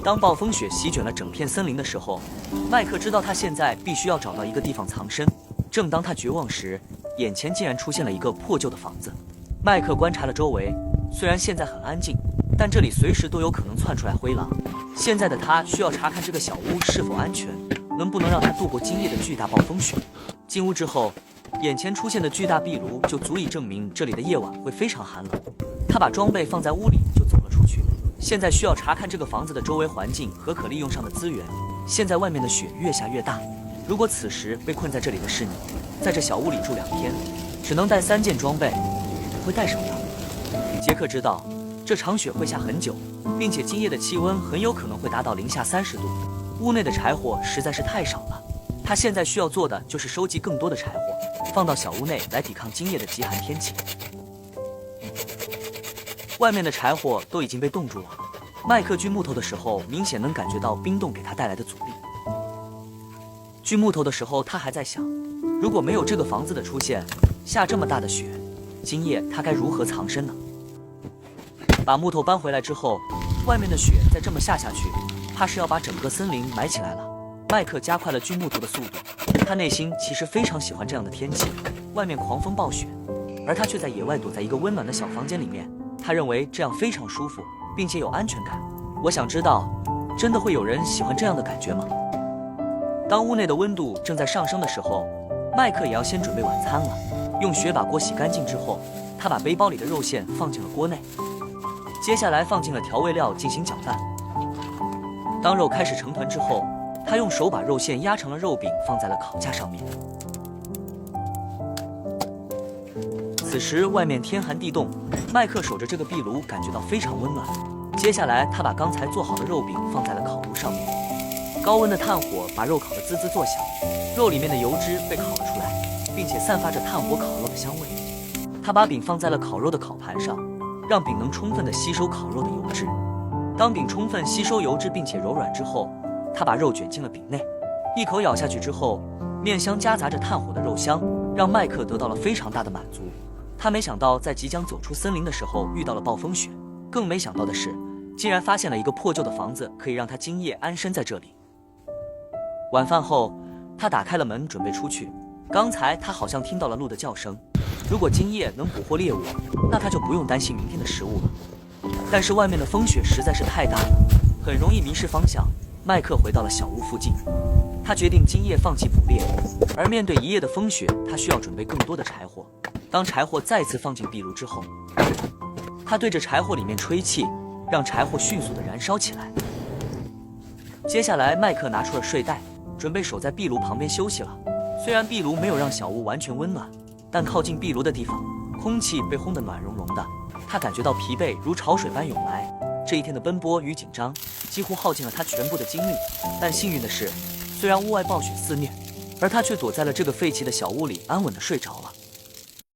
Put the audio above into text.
当暴风雪席卷了整片森林的时候，麦克知道他现在必须要找到一个地方藏身。正当他绝望时，眼前竟然出现了一个破旧的房子。麦克观察了周围，虽然现在很安静，但这里随时都有可能窜出来灰狼。现在的他需要查看这个小屋是否安全，能不能让他度过今夜的巨大暴风雪。进屋之后，眼前出现的巨大壁炉就足以证明这里的夜晚会非常寒冷。他把装备放在屋里就走了出去。现在需要查看这个房子的周围环境和可利用上的资源。现在外面的雪越下越大，如果此时被困在这里的是你，在这小屋里住2天，只能带3件装备，你会带什么呢？杰克知道这场雪会下很久，并且今夜的气温很有可能会达到零下30度。屋内的柴火实在是太少了，他现在需要做的就是收集更多的柴火，放到小屋内来抵抗今夜的极寒天气。外面的柴火都已经被冻住了，麦克锯木头的时候明显能感觉到冰冻给他带来的阻力。锯木头的时候他还在想，如果没有这个房子的出现，下这么大的雪，今夜他该如何藏身呢？把木头搬回来之后，外面的雪再这么下去，怕是要把整个森林埋起来了。麦克加快了锯木头的速度，他内心其实非常喜欢这样的天气，外面狂风暴雪，而他却在野外躲在一个温暖的小房间里面。他认为这样非常舒服，并且有安全感。我想知道，真的会有人喜欢这样的感觉吗？当屋内的温度正在上升的时候，麦克也要先准备晚餐了。用雪把锅洗干净之后，他把背包里的肉馅放进了锅内，接下来放进了调味料进行搅拌。当肉开始成团之后，他用手把肉馅压成了肉饼，放在了烤架上面。此时外面天寒地冻，麦克守着这个壁炉感觉到非常温暖。接下来他把刚才做好的肉饼放在了烤炉上面，高温的炭火把肉烤得滋滋作响，肉里面的油脂被烤了出来，并且散发着炭火烤肉的香味。他把饼放在了烤肉的烤盘上，让饼能充分地吸收烤肉的油脂。当饼充分吸收油脂并且柔软之后，他把肉卷进了饼内，一口咬下去之后，面香夹杂着炭火的肉香，让麦克得到了非常大的满足。他没想到在即将走出森林的时候遇到了暴风雪，更没想到的是，竟然发现了一个破旧的房子，可以让他今夜安身在这里。晚饭后，他打开了门准备出去。刚才他好像听到了鹿的叫声，如果今夜能捕获猎物，那他就不用担心明天的食物了。但是外面的风雪实在是太大了，很容易迷失方向。麦克回到了小屋附近，他决定今夜放弃捕猎，而面对一夜的风雪，他需要准备更多的柴火。当柴火再次放进壁炉之后，他对着柴火里面吹气，让柴火迅速地燃烧起来。接下来麦克拿出了睡袋，准备守在壁炉旁边休息了。虽然壁炉没有让小屋完全温暖，但靠近壁炉的地方，空气被烘得暖融融的。他感觉到疲惫如潮水般涌来，这一天的奔波与紧张几乎耗尽了他全部的精力。但幸运的是，虽然屋外暴雪肆虐，而他却躲在了这个废弃的小屋里安稳地睡着了。